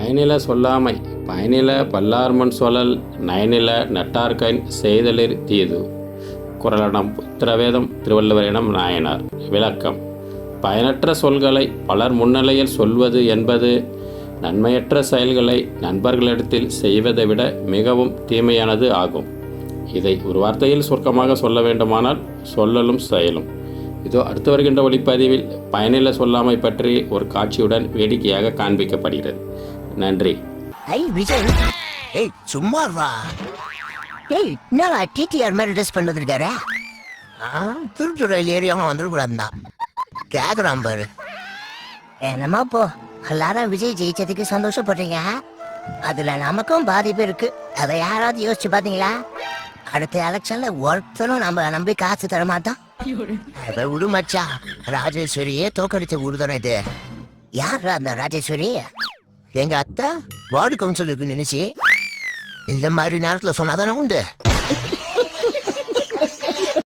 பயனில சொல்லாமை பயனில பல்லார்மன் சொல்லல் நயனில நட்டார்கன் செய்தலிர் தீது. குறளடம் உத்திரவேதம் திருவள்ளுவரிடம் நாயனார். விளக்கம்: பயனற்ற சொல்களை பலர் முன்னிலையில் சொல்வது என்பது நன்மையற்ற செயல்களை நண்பர்களிடத்தில் செய்வதை விட மிகவும் தீமையானது ஆகும். இதை ஒரு வார்த்தையில் சுருக்கமாக சொல்ல வேண்டுமானால் சொல்லலும் செயலும். இதோ அடுத்து வருகின்ற ஒளிப்பதிவில் பயனில சொல்லாமை பற்றி ஒரு காட்சியுடன் வேடிக்கையாக காண்பிக்கப்படுகிறது. நன்றி. விஜய், சும்மா வா. என்னடா டிடிஆர் மாதிரி ட்ரெஸ் பண்ணிருக்காரு? திருச்சுறையில் ஏரியாவும் வந்துடக்கூடாதுதான் கேக்குறான் பாரு. என்னமா போ, எல்லாரும் விஜய் ஜெயிச்சதுக்கு சந்தோஷப்படுறீங்க. அதுல நமக்கும் பாதிப்பு இருக்கு. அதை யாராவது யோசிச்சு பாத்தீங்களா? அடுத்த எலெக்ஷன்ல ஒருத்தரும் நம்ம நம்பி காசு தர மாட்டான். அதை விடு மச்சா, ராஜேஸ்வரியே தோக்கடிச்ச ஊர்தானே இது. யாரா அந்த ராஜேஸ்வரி? எங்க அத்தை வார்டு கவுன்சிலருக்கு நினைச்சு இந்த மாதிரி நேரத்துல சொன்னாதானே உண்டு.